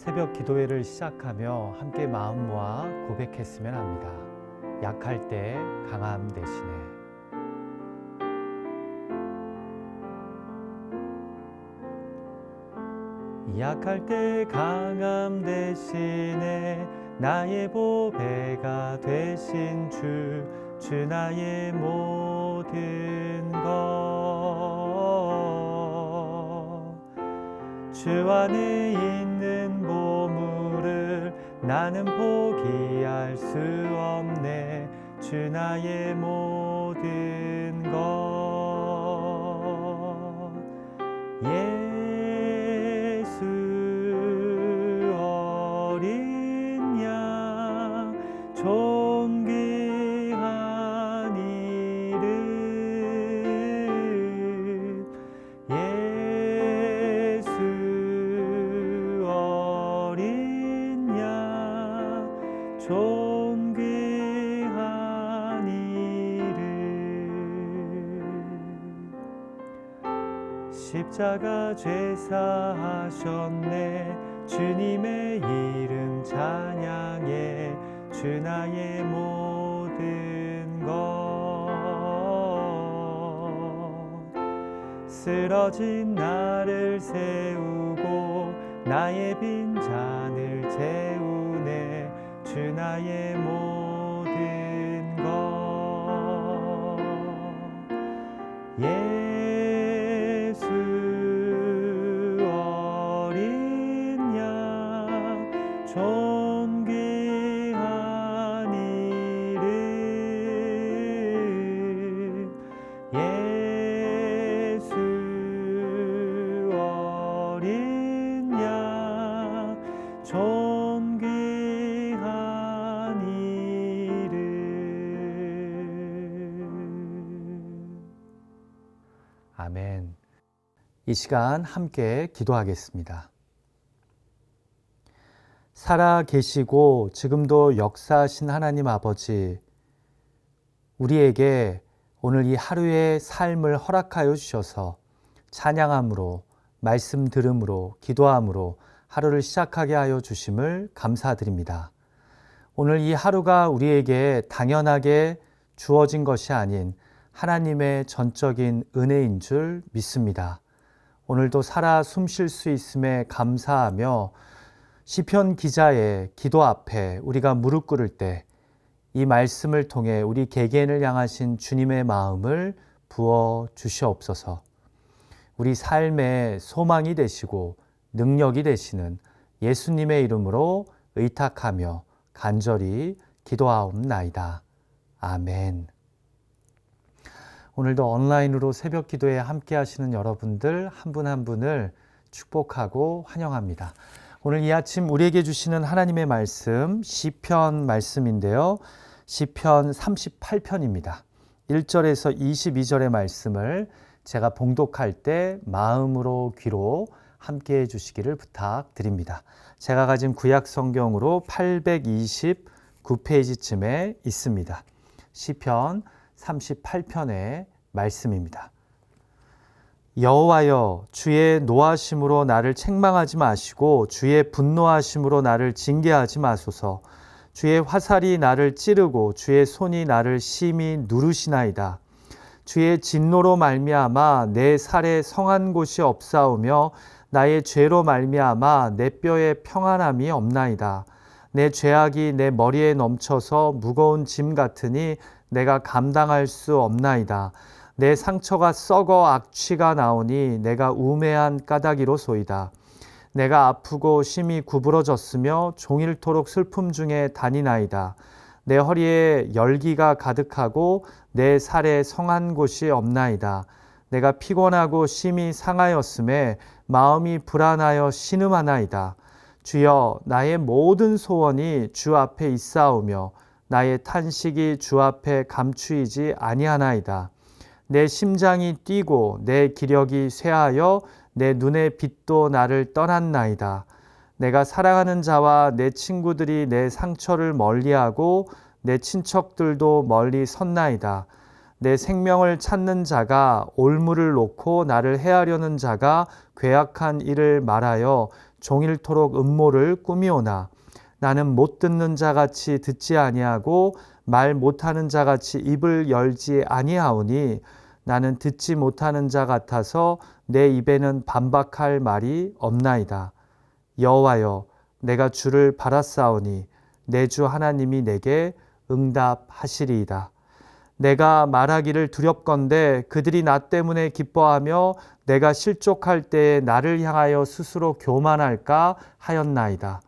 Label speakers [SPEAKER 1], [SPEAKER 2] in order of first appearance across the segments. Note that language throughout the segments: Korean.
[SPEAKER 1] 새벽 기도회를 시작하며 함께 마음 모아 고백했으면 합니다. 약할 때 강함 대신에. 약할 때 강함 대신에 나의 보배가 되신 주 나의 모든 것. 주 안에 있는 보물을 나는 포기할 수 없네. 주 나의 모든 것. 예수 어린 양 존귀한 이름. 예수 어린 양 존귀한 이름. 십자가 죄사하셨네. 주님의 이름 찬양해. 주 나의 모든 것. 쓰러진 나를 세우고 나의 빈잔을 채우네. 주 나의 모든 것. 예수 어린 양 존귀한 이름. 예수 어린 양 존귀한 이름. 아멘. 이 시간 함께 기도하겠습니다. 살아 계시고 지금도 역사하신 하나님 아버지, 우리에게 오늘 이 하루의 삶을 허락하여 주셔서 찬양함으로, 말씀 들음으로, 기도함으로 하루를 시작하게 하여 주심을 감사드립니다. 오늘 이 하루가 우리에게 당연하게 주어진 것이 아닌 하나님의 전적인 은혜인 줄 믿습니다. 오늘도 살아 숨쉴 수 있음에 감사하며 시편 기자의 기도 앞에 우리가 무릎 꿇을 때 이 말씀을 통해 우리 개개인을 향하신 주님의 마음을 부어 주시옵소서. 우리 삶의 소망이 되시고 능력이 되시는 예수님의 이름으로 의탁하며 간절히 기도하옵나이다. 아멘. 오늘도 온라인으로 새벽 기도에 함께 하시는 여러분들 한 분 한 분을 축복하고 환영합니다. 오늘 이 아침 우리에게 주시는 하나님의 말씀 시편 말씀인데요. 시편 38편입니다. 1절에서 22절의 말씀을 제가 봉독할 때 마음으로 귀로 함께 해 주시기를 부탁드립니다. 제가 가진 구약 성경으로 829페이지쯤에 있습니다. 시편 38편의 말씀입니다. 여호와여, 주의 노하심으로 나를 책망하지 마시고 주의 분노하심으로 나를 징계하지 마소서. 주의 화살이 나를 찌르고 주의 손이 나를 심히 누르시나이다. 주의 진노로 말미암아 내 살에 성한 곳이 없사오며 나의 죄로 말미암아 내 뼈에 평안함이 없나이다. 내 죄악이 내 머리에 넘쳐서 무거운 짐 같으니 내가 감당할 수 없나이다. 내 상처가 썩어 악취가 나오니 내가 우매한 까닭이로소이다. 내가 아프고 심히 구부러졌으며 종일토록 슬픔 중에 다니나이다. 내 허리에 열기가 가득하고 내 살에 성한 곳이 없나이다. 내가 피곤하고 심히 상하였음에 마음이 불안하여 신음하나이다. 주여, 나의 모든 소원이 주 앞에 있사오며 나의 탄식이 주 앞에 감추이지 아니하나이다. 내 심장이 뛰고 내 기력이 쇠하여 내 눈의 빛도 나를 떠났나이다. 내가 사랑하는 자와 내 친구들이 내 상처를 멀리하고 내 친척들도 멀리 섰나이다. 내 생명을 찾는 자가 올무를 놓고 나를 해하려는 자가 괴악한 일을 말하여 종일토록 음모를 꾸미오나 나는 못 듣는 자같이 듣지 아니하고 말 못하는 자같이 입을 열지 아니하오니 나는 듣지 못하는 자 같아서 내 입에는 반박할 말이 없나이다. 여호와여, 내가 주를 바랐사오니 내 주 하나님이 내게 응답하시리이다. 내가 말하기를 두렵건대 그들이 나 때문에 기뻐하며 내가 실족할 때에 나를 향하여 스스로 교만할까 하였나이다.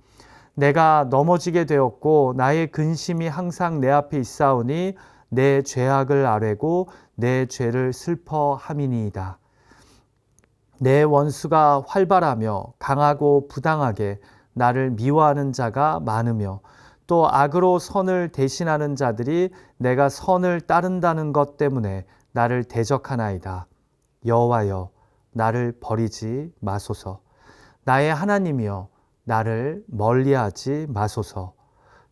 [SPEAKER 1] 내가 넘어지게 되었고 나의 근심이 항상 내 앞에 있사오니 내 죄악을 아뢰고 내 죄를 슬퍼함이니이다. 내 원수가 활발하며 강하고 부당하게 나를 미워하는 자가 많으며 또 악으로 선을 대신하는 자들이 내가 선을 따른다는 것 때문에 나를 대적하나이다. 여호와여, 나를 버리지 마소서. 나의 하나님이여, 나를 멀리하지 마소서.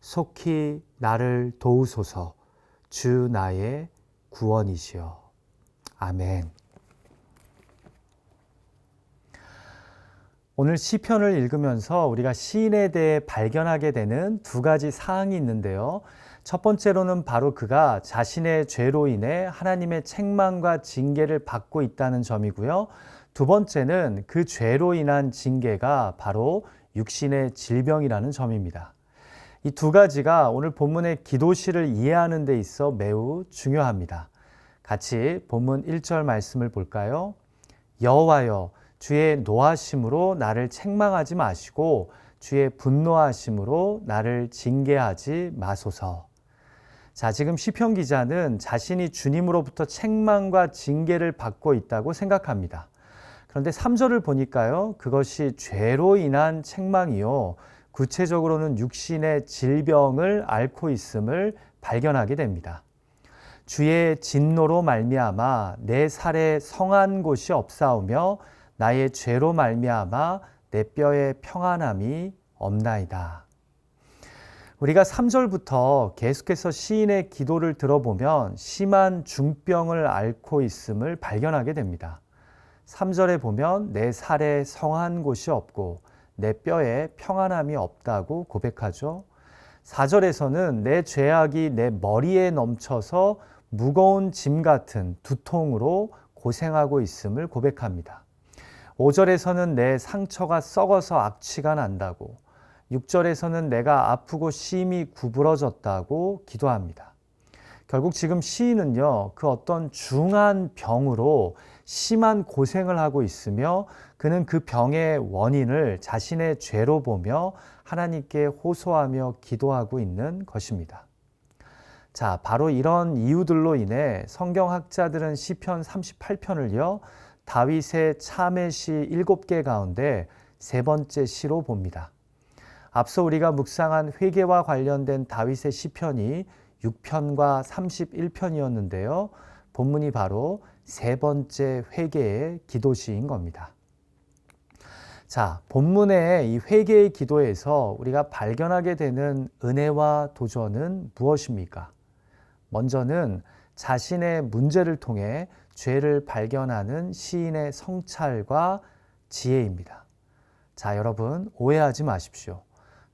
[SPEAKER 1] 속히 나를 도우소서. 주 나의 구원이시여. 아멘. 오늘 시편을 읽으면서 우리가 시인에 대해 발견하게 되는 두 가지 사항이 있는데요. 첫 번째로는 바로 그가 자신의 죄로 인해 하나님의 책망과 징계를 받고 있다는 점이고요. 두 번째는 그 죄로 인한 징계가 바로 육신의 질병이라는 점입니다. 이 두 가지가 오늘 본문의 기도시를 이해하는 데 있어 매우 중요합니다. 같이 본문 1절 말씀을 볼까요? 여호와여, 주의 노하심으로 나를 책망하지 마시고 주의 분노하심으로 나를 징계하지 마소서. 자, 지금 시편 기자는 자신이 주님으로부터 책망과 징계를 받고 있다고 생각합니다. 그런데 3절을 보니까요, 그것이 죄로 인한 책망이요, 구체적으로는 육신의 질병을 앓고 있음을 발견하게 됩니다. 주의 진노로 말미암아 내 살에 성한 곳이 없사오며 나의 죄로 말미암아 내 뼈에 평안함이 없나이다. 우리가 3절부터 계속해서 시인의 기도를 들어보면 심한 중병을 앓고 있음을 발견하게 됩니다. 3절에 보면 내 살에 성한 곳이 없고 내 뼈에 평안함이 없다고 고백하죠. 4절에서는 내 죄악이 내 머리에 넘쳐서 무거운 짐 같은 두통으로 고생하고 있음을 고백합니다. 5절에서는 내 상처가 썩어서 악취가 난다고, 6절에서는 내가 아프고 심히 구부러졌다고 기도합니다. 결국 지금 시인은요, 그 어떤 중한 병으로 심한 고생을 하고 있으며 그는 그 병의 원인을 자신의 죄로 보며 하나님께 호소하며 기도하고 있는 것입니다. 자, 바로 이런 이유들로 인해 성경학자들은 시편 38편을요, 다윗의 참회 시 7개 가운데 세 번째 시로 봅니다. 앞서 우리가 묵상한 회개와 관련된 다윗의 시편이 6편과 31편이었는데요. 본문이 바로 세 번째 회개의 기도시인 겁니다. 자, 본문의 이 회개의 기도에서 우리가 발견하게 되는 은혜와 도전은 무엇입니까? 먼저는 자신의 문제를 통해 죄를 발견하는 시인의 성찰과 지혜입니다. 자, 여러분 오해하지 마십시오.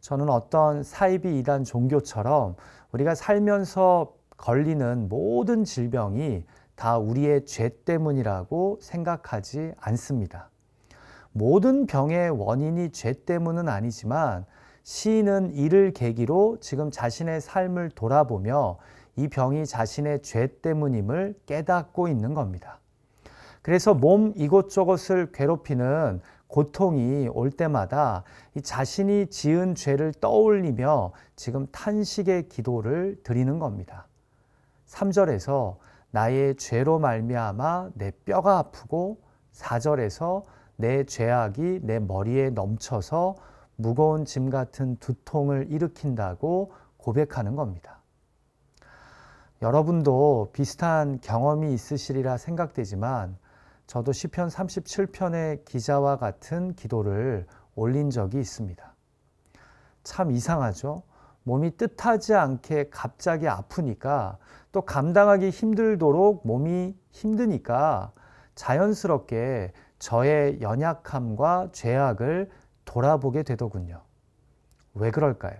[SPEAKER 1] 저는 어떤 사이비 이단 종교처럼 우리가 살면서 걸리는 모든 질병이 다 우리의 죄 때문이라고 생각하지 않습니다. 모든 병의 원인이 죄 때문은 아니지만 시인은 이를 계기로 지금 자신의 삶을 돌아보며 이 병이 자신의 죄 때문임을 깨닫고 있는 겁니다. 그래서 몸 이곳저곳을 괴롭히는 고통이 올 때마다 이 자신이 지은 죄를 떠올리며 지금 탄식의 기도를 드리는 겁니다. 3절에서 나의 죄로 말미암아 내 뼈가 아프고 4절에서 내 죄악이 내 머리에 넘쳐서 무거운 짐 같은 두통을 일으킨다고 고백하는 겁니다. 여러분도 비슷한 경험이 있으시리라 생각되지만 저도 시편 37편의 기자와 같은 기도를 올린 적이 있습니다. 참 이상하죠? 몸이 뜻하지 않게 갑자기 아프니까 또 감당하기 힘들도록 몸이 힘드니까 자연스럽게 저의 연약함과 죄악을 돌아보게 되더군요. 왜 그럴까요?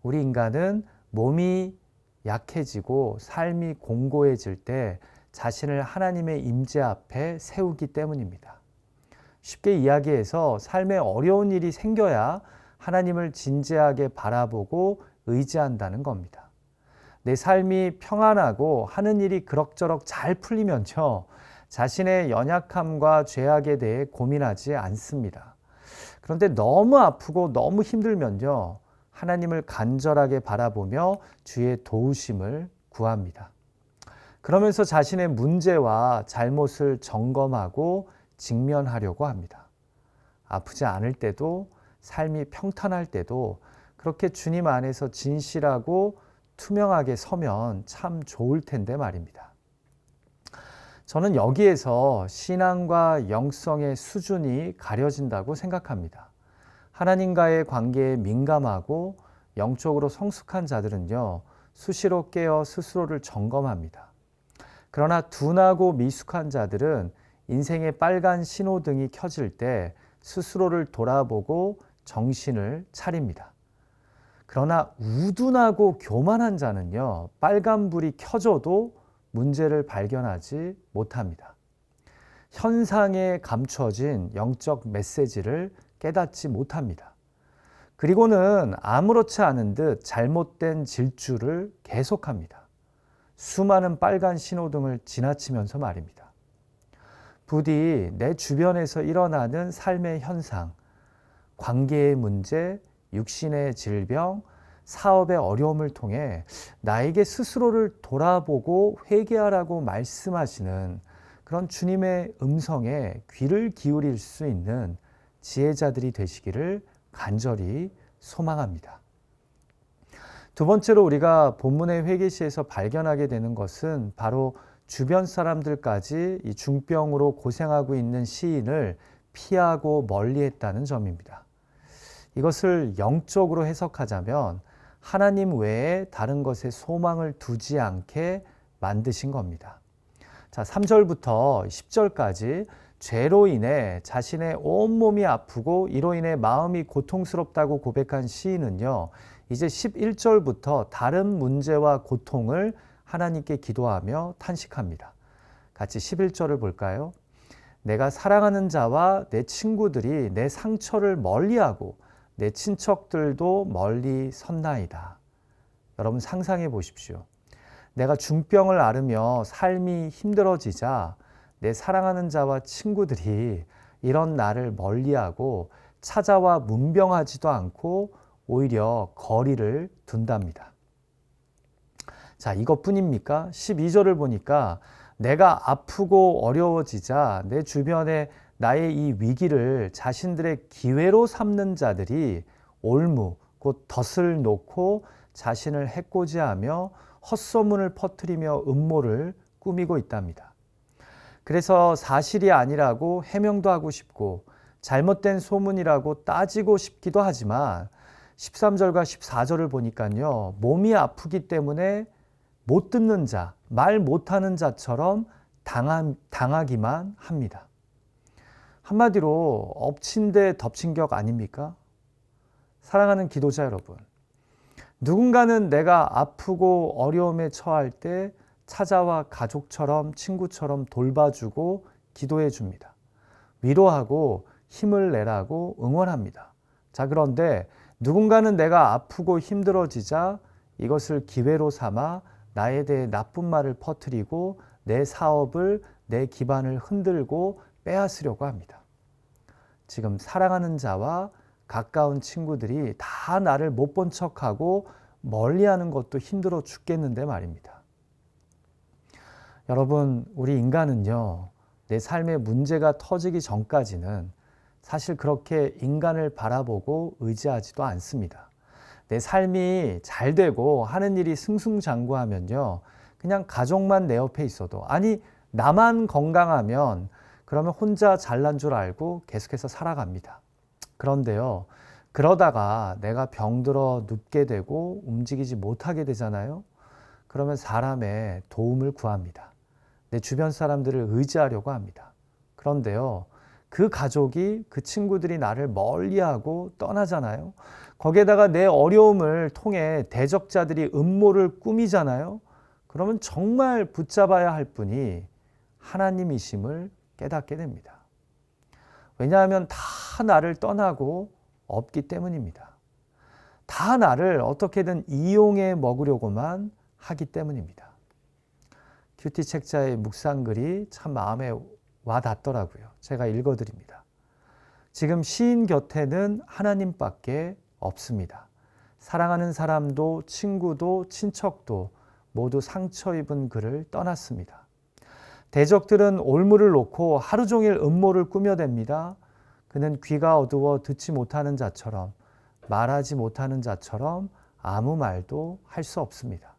[SPEAKER 1] 우리 인간은 몸이 약해지고 삶이 공고해질 때 자신을 하나님의 임재 앞에 세우기 때문입니다. 쉽게 이야기해서 삶에 어려운 일이 생겨야 하나님을 진지하게 바라보고 의지한다는 겁니다. 내 삶이 평안하고 하는 일이 그럭저럭 잘 풀리면요, 자신의 연약함과 죄악에 대해 고민하지 않습니다. 그런데 너무 아프고 너무 힘들면요, 하나님을 간절하게 바라보며 주의 도우심을 구합니다. 그러면서 자신의 문제와 잘못을 점검하고 직면하려고 합니다. 아프지 않을 때도, 삶이 평탄할 때도 그렇게 주님 안에서 진실하고 투명하게 서면 참 좋을 텐데 말입니다. 저는 여기에서 신앙과 영성의 수준이 가려진다고 생각합니다. 하나님과의 관계에 민감하고 영적으로 성숙한 자들은요, 수시로 깨어 스스로를 점검합니다. 그러나 둔하고 미숙한 자들은 인생의 빨간 신호등이 켜질 때 스스로를 돌아보고 정신을 차립니다. 그러나 우둔하고 교만한 자는요, 빨간불이 켜져도 문제를 발견하지 못합니다. 현상에 감춰진 영적 메시지를 깨닫지 못합니다. 그리고는 아무렇지 않은 듯 잘못된 질주를 계속합니다. 수많은 빨간 신호등을 지나치면서 말입니다. 부디 내 주변에서 일어나는 삶의 현상, 관계의 문제, 육신의 질병, 사업의 어려움을 통해 나에게 스스로를 돌아보고 회개하라고 말씀하시는 그런 주님의 음성에 귀를 기울일 수 있는 지혜자들이 되시기를 간절히 소망합니다. 두 번째로 우리가 본문의 회개시에서 발견하게 되는 것은 바로 주변 사람들까지 이 중병으로 고생하고 있는 시인을 피하고 멀리했다는 점입니다. 이것을 영적으로 해석하자면 하나님 외에 다른 것에 소망을 두지 않게 만드신 겁니다. 자, 3절부터 10절까지 죄로 인해 자신의 온몸이 아프고 이로 인해 마음이 고통스럽다고 고백한 시인은요, 이제 11절부터 다른 문제와 고통을 하나님께 기도하며 탄식합니다. 같이 11절을 볼까요? 내가 사랑하는 자와 내 친구들이 내 상처를 멀리하고 내 친척들도 멀리 섰나이다. 여러분 상상해 보십시오. 내가 중병을 앓으며 삶이 힘들어지자 내 사랑하는 자와 친구들이 이런 나를 멀리하고 찾아와 문병하지도 않고 오히려 거리를 둔답니다. 자, 이것뿐입니까? 12절을 보니까 내가 아프고 어려워지자 내 주변에 나의 이 위기를 자신들의 기회로 삼는 자들이 올무, 곧 덫을 놓고 자신을 해코지하며 헛소문을 퍼뜨리며 음모를 꾸미고 있답니다. 그래서 사실이 아니라고 해명도 하고 싶고 잘못된 소문이라고 따지고 싶기도 하지만 13절과 14절을 보니까요, 몸이 아프기 때문에 못 듣는 자, 말 못하는 자처럼 당하기만 합니다. 한마디로 엎친 데 덮친 격 아닙니까? 사랑하는 기도자 여러분, 누군가는 내가 아프고 어려움에 처할 때 찾아와 가족처럼 친구처럼 돌봐주고 기도해 줍니다. 위로하고 힘을 내라고 응원합니다. 자, 그런데 누군가는 내가 아프고 힘들어지자 이것을 기회로 삼아 나에 대해 나쁜 말을 퍼뜨리고 내 사업을, 내 기반을 흔들고 빼앗으려고 합니다. 지금 사랑하는 자와 가까운 친구들이 다 나를 못 본 척하고 멀리하는 것도 힘들어 죽겠는데 말입니다. 여러분, 우리 인간은요, 내 삶에 문제가 터지기 전까지는 사실 그렇게 인간을 바라보고 의지하지도 않습니다. 내 삶이 잘 되고 하는 일이 승승장구하면요, 그냥 가족만 내 옆에 있어도, 아니 나만 건강하면 그러면 혼자 잘난 줄 알고 계속해서 살아갑니다. 그런데요, 그러다가 내가 병들어 눕게 되고 움직이지 못하게 되잖아요. 그러면 사람의 도움을 구합니다. 내 주변 사람들을 의지하려고 합니다. 그런데요, 그 가족이, 그 친구들이 나를 멀리하고 떠나잖아요. 거기에다가 내 어려움을 통해 대적자들이 음모를 꾸미잖아요. 그러면 정말 붙잡아야 할 분이 하나님이심을 깨닫게 됩니다. 왜냐하면 다 나를 떠나고 없기 때문입니다. 다 나를 어떻게든 이용해 먹으려고만 하기 때문입니다. 큐티 책자의 묵상글이 참 마음에 와 닿더라고요. 제가 읽어드립니다. 지금 시인 곁에는 하나님밖에 없습니다. 사랑하는 사람도 친구도 친척도 모두 상처 입은 그를 떠났습니다. 대적들은 올무를 놓고 하루 종일 음모를 꾸며댑니다. 그는 귀가 어두워 듣지 못하는 자처럼, 말하지 못하는 자처럼 아무 말도 할 수 없습니다.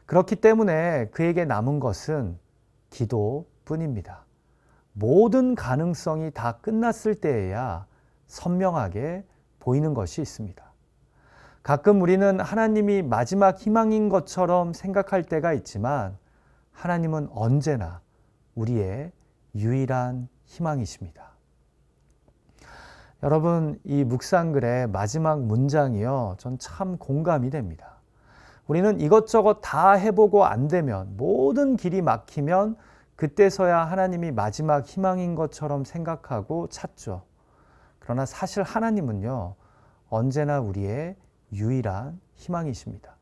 [SPEAKER 1] 그렇기 때문에 그에게 남은 것은 기도뿐입니다. 모든 가능성이 다 끝났을 때에야 선명하게 보이는 것이 있습니다. 가끔 우리는 하나님이 마지막 희망인 것처럼 생각할 때가 있지만 하나님은 언제나 우리의 유일한 희망이십니다. 여러분, 이 묵상글의 마지막 문장이요, 전 참 공감이 됩니다. 우리는 이것저것 다 해보고 안 되면, 모든 길이 막히면 그때서야 하나님이 마지막 희망인 것처럼 생각하고 찾죠. 그러나 사실 하나님은요, 언제나 우리의 유일한 희망이십니다.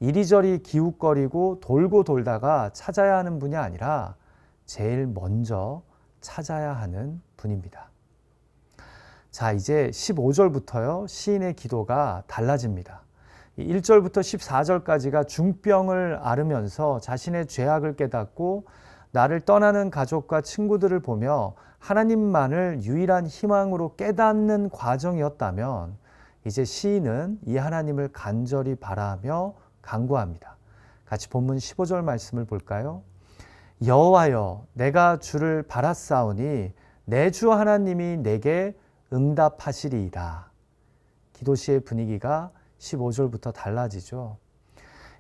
[SPEAKER 1] 이리저리 기웃거리고 돌고 돌다가 찾아야 하는 분이 아니라 제일 먼저 찾아야 하는 분입니다. 자, 이제 15절부터요, 시인의 기도가 달라집니다. 1절부터 14절까지가 중병을 앓으면서 자신의 죄악을 깨닫고 나를 떠나는 가족과 친구들을 보며 하나님만을 유일한 희망으로 깨닫는 과정이었다면 이제 시인은 이 하나님을 간절히 바라며 간구합니다. 같이 본문 15절 말씀을 볼까요? 여호와여, 내가 주를 바랐사오니 내 주 하나님이 내게 응답하시리이다. 기도시의 분위기가 15절부터 달라지죠.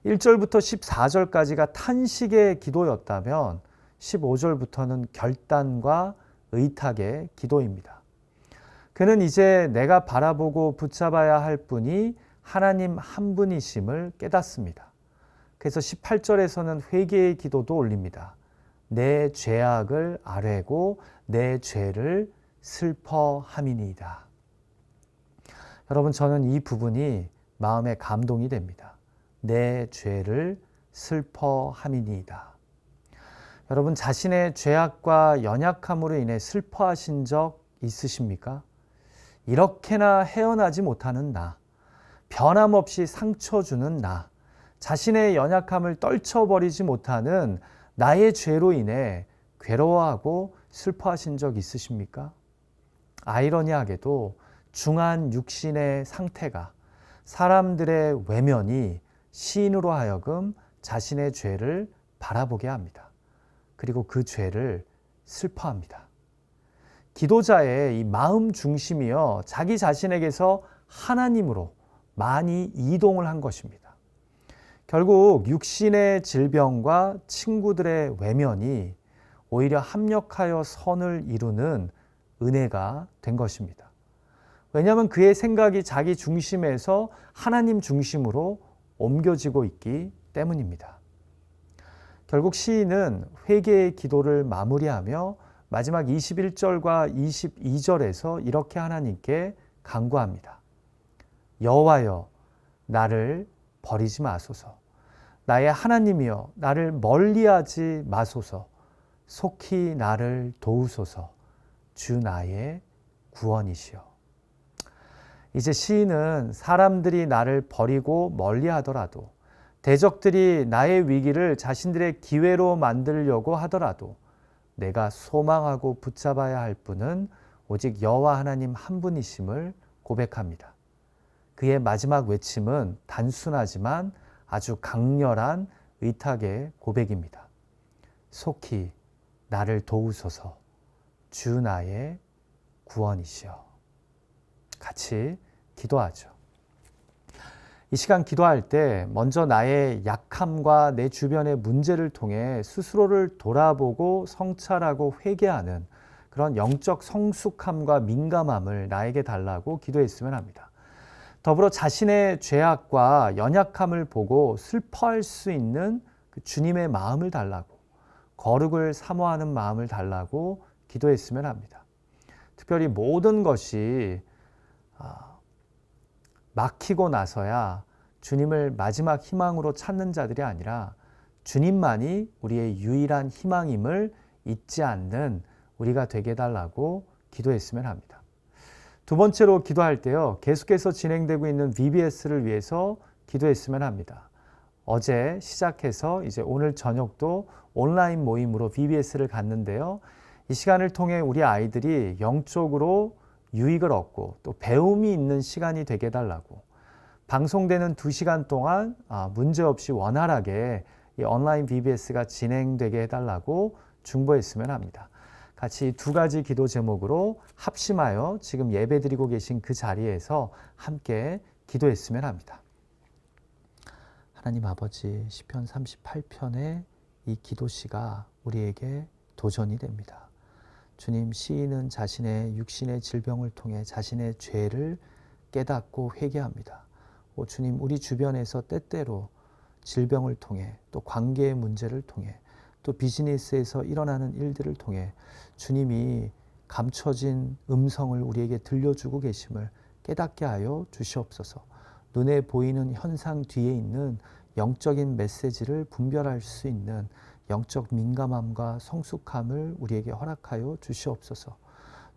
[SPEAKER 1] 1절부터 14절까지가 탄식의 기도였다면 15절부터는 결단과 의탁의 기도입니다. 그는 이제 내가 바라보고 붙잡아야 할 분이 하나님 한 분이심을 깨닫습니다. 그래서 18절에서는 회개의 기도도 올립니다. 내 죄악을 아뢰고 내 죄를 슬퍼함이니이다. 여러분, 저는 이 부분이 마음에 감동이 됩니다. 내 죄를 슬퍼함이니이다. 여러분, 자신의 죄악과 연약함으로 인해 슬퍼하신 적 있으십니까? 이렇게나 헤어나지 못하는 나, 변함없이 상처 주는 나, 자신의 연약함을 떨쳐버리지 못하는 나의 죄로 인해 괴로워하고 슬퍼하신 적 있으십니까? 아이러니하게도 중한 육신의 상태가, 사람들의 외면이 시인으로 하여금 자신의 죄를 바라보게 합니다. 그리고 그 죄를 슬퍼합니다. 기도자의 이 마음 중심이요, 자기 자신에게서 하나님으로 많이 이동을 한 것입니다. 결국 육신의 질병과 친구들의 외면이 오히려 합력하여 선을 이루는 은혜가 된 것입니다. 왜냐하면 그의 생각이 자기 중심에서 하나님 중심으로 옮겨지고 있기 때문입니다. 결국 시인은 회개의 기도를 마무리하며 마지막 21절과 22절에서 이렇게 하나님께 간구합니다. 여호와여, 나를 버리지 마소서. 나의 하나님이여, 나를 멀리하지 마소서. 속히 나를 도우소서. 주 나의 구원이시여. 이제 시인은 사람들이 나를 버리고 멀리하더라도, 대적들이 나의 위기를 자신들의 기회로 만들려고 하더라도 내가 소망하고 붙잡아야 할 분은 오직 여호와 하나님 한 분이심을 고백합니다. 그의 마지막 외침은 단순하지만 아주 강렬한 의탁의 고백입니다. 속히 나를 도우소서. 주 나의 구원이시여. 같이 기도하죠. 이 시간 기도할 때 먼저 나의 약함과 내 주변의 문제를 통해 스스로를 돌아보고 성찰하고 회개하는 그런 영적 성숙함과 민감함을 나에게 달라고 기도했으면 합니다. 더불어 자신의 죄악과 연약함을 보고 슬퍼할 수 있는 그 주님의 마음을 달라고, 거룩을 사모하는 마음을 달라고 기도했으면 합니다. 특별히 모든 것이 막히고 나서야 주님을 마지막 희망으로 찾는 자들이 아니라 주님만이 우리의 유일한 희망임을 잊지 않는 우리가 되게 해달라고 기도했으면 합니다. 두 번째로 기도할 때요, 계속해서 진행되고 있는 VBS를 위해서 기도했으면 합니다. 어제 시작해서 이제 오늘 저녁도 온라인 모임으로 VBS를 갔는데요. 이 시간을 통해 우리 아이들이 영적으로 유익을 얻고 또 배움이 있는 시간이 되게 해달라고, 방송되는 2시간 동안 문제없이 원활하게 이 온라인 VBS가 진행되게 해달라고 중보했으면 합니다. 같이 두 가지 기도 제목으로 합심하여 지금 예배드리고 계신 그 자리에서 함께 기도했으면 합니다. 하나님 아버지, 시편 38편의 이 기도시가 우리에게 도전이 됩니다. 주님, 시인은 자신의 육신의 질병을 통해 자신의 죄를 깨닫고 회개합니다. 주님, 우리 주변에서 때때로 질병을 통해 또 관계의 문제를 통해 또 비즈니스에서 일어나는 일들을 통해 주님이 감춰진 음성을 우리에게 들려주고 계심을 깨닫게 하여 주시옵소서. 눈에 보이는 현상 뒤에 있는 영적인 메시지를 분별할 수 있는 영적 민감함과 성숙함을 우리에게 허락하여 주시옵소서.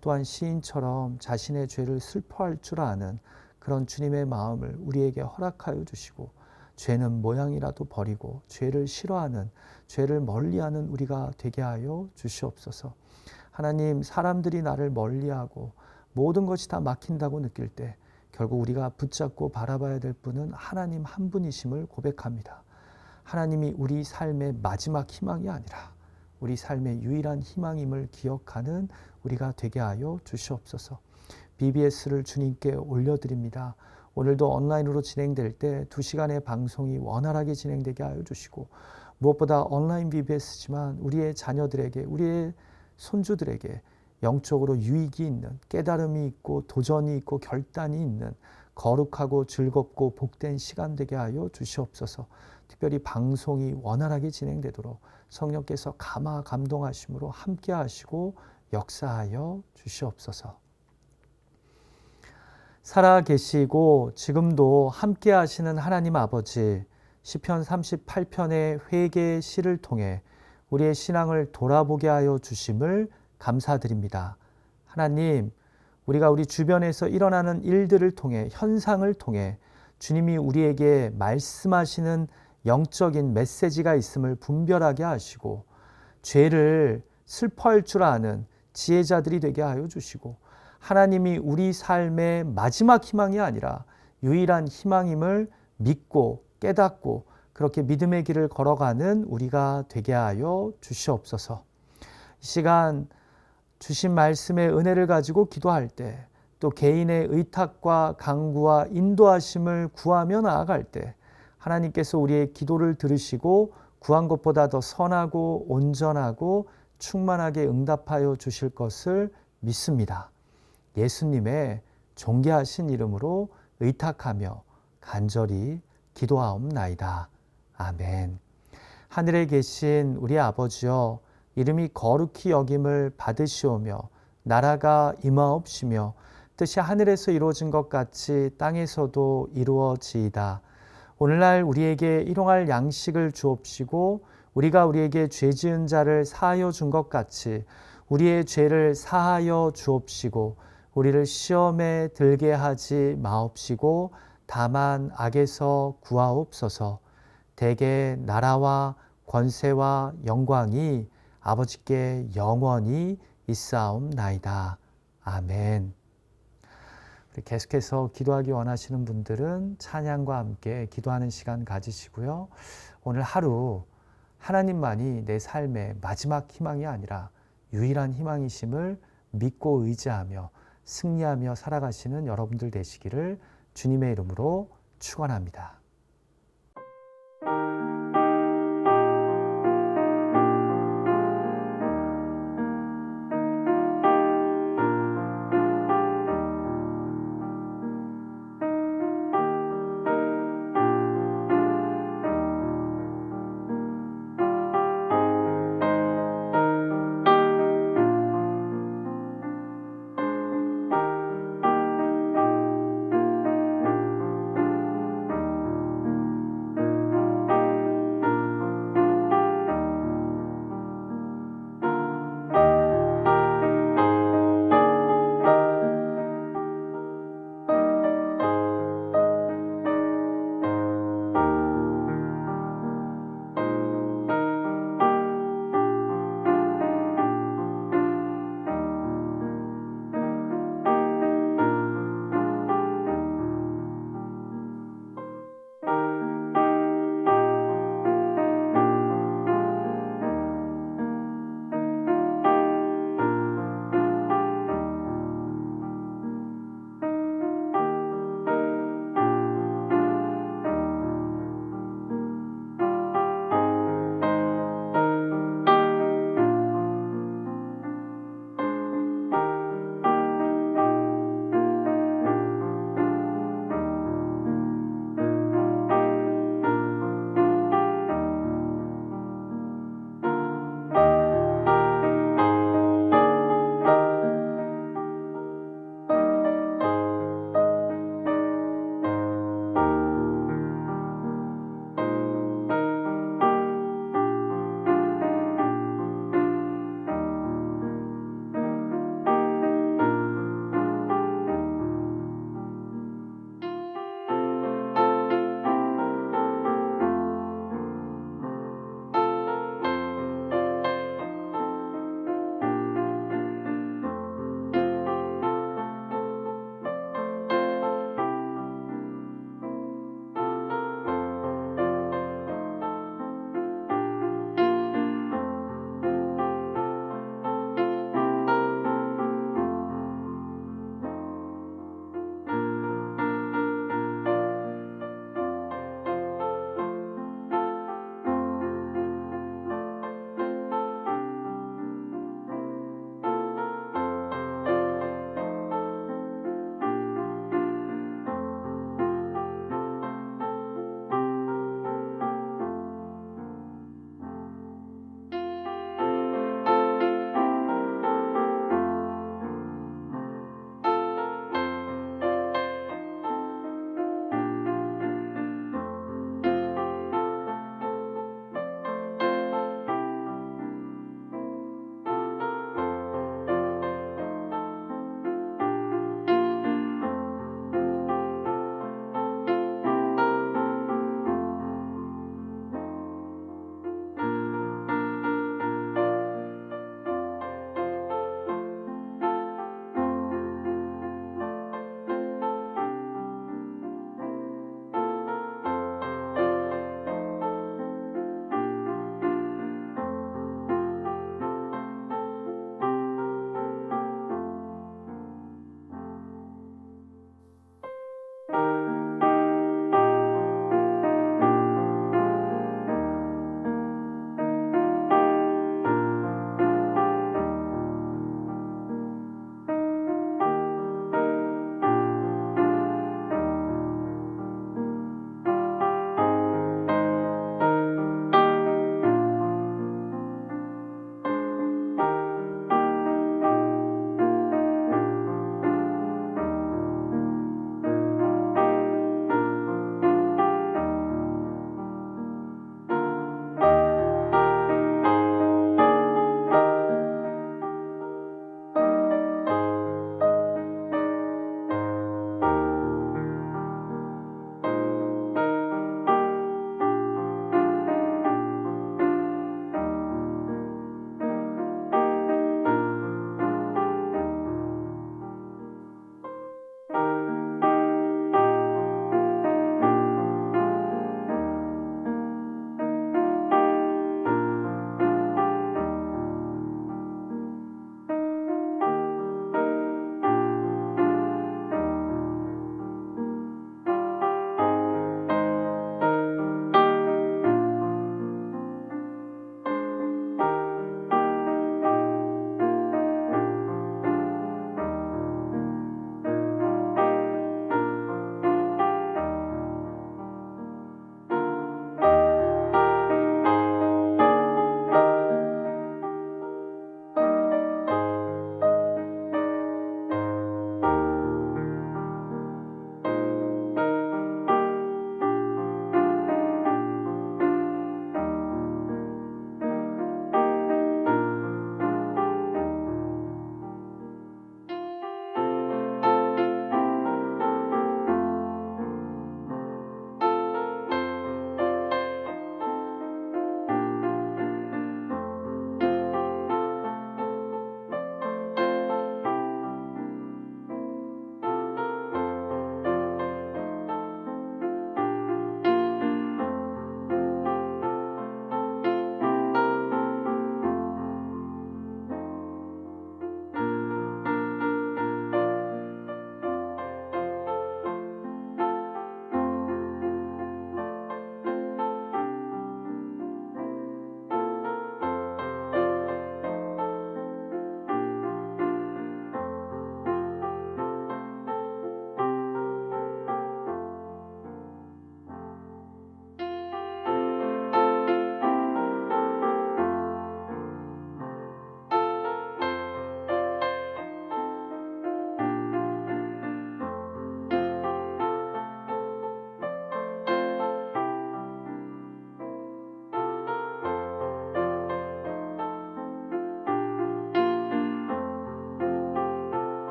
[SPEAKER 1] 또한 시인처럼 자신의 죄를 슬퍼할 줄 아는 그런 주님의 마음을 우리에게 허락하여 주시고, 죄는 모양이라도 버리고 죄를 싫어하는, 죄를 멀리하는 우리가 되게 하여 주시옵소서. 하나님, 사람들이 나를 멀리하고 모든 것이 다 막힌다고 느낄 때 결국 우리가 붙잡고 바라봐야 될 분은 하나님 한 분이심을 고백합니다. 하나님이 우리 삶의 마지막 희망이 아니라 우리 삶의 유일한 희망임을 기억하는 우리가 되게 하여 주시옵소서. BBS를 주님께 올려드립니다. 오늘도 온라인으로 진행될 때 2시간의 방송이 원활하게 진행되게 하여 주시고, 무엇보다 온라인 BBS지만 우리의 자녀들에게, 우리의 손주들에게 영적으로 유익이 있는, 깨달음이 있고 도전이 있고 결단이 있는 거룩하고 즐겁고 복된 시간 되게 하여 주시옵소서. 특별히 방송이 원활하게 진행되도록 성령께서 감동하심으로 함께 하시고 역사하여 주시옵소서. 살아계시고 지금도 함께 하시는 하나님 아버지, 시편 38편의 회개의 시를 통해 우리의 신앙을 돌아보게 하여 주심을 감사드립니다. 하나님, 우리가 우리 주변에서 일어나는 일들을 통해, 현상을 통해 주님이 우리에게 말씀하시는 영적인 메시지가 있음을 분별하게 하시고, 죄를 슬퍼할 줄 아는 지혜자들이 되게 하여 주시고, 하나님이 우리 삶의 마지막 희망이 아니라 유일한 희망임을 믿고 깨닫고 그렇게 믿음의 길을 걸어가는 우리가 되게 하여 주시옵소서. 이 시간 주신 말씀의 은혜를 가지고 기도할 때, 또 개인의 의탁과 강구와 인도하심을 구하며 나아갈 때 하나님께서 우리의 기도를 들으시고 구한 것보다 더 선하고 온전하고 충만하게 응답하여 주실 것을 믿습니다. 예수님의 존귀하신 이름으로 의탁하며 간절히 기도하옵나이다. 아멘. 하늘에 계신 우리 아버지여, 이름이 거룩히 여김을 받으시오며 나라가 임하옵시며 뜻이 하늘에서 이루어진 것 같이 땅에서도 이루어지이다. 오늘날 우리에게 일용할 양식을 주옵시고 우리가 우리에게 죄 지은 자를 사하여 준 것 같이 우리의 죄를 사하여 주옵시고 우리를 시험에 들게 하지 마옵시고 다만 악에서 구하옵소서. 대개 나라와 권세와 영광이 아버지께 영원히 있사옵나이다. 아멘. 계속해서 기도하기 원하시는 분들은 찬양과 함께 기도하는 시간 가지시고요. 오늘 하루 하나님만이 내 삶의 마지막 희망이 아니라 유일한 희망이심을 믿고 의지하며 승리하며 살아가시는 여러분들 되시기를 주님의 이름으로 축원합니다.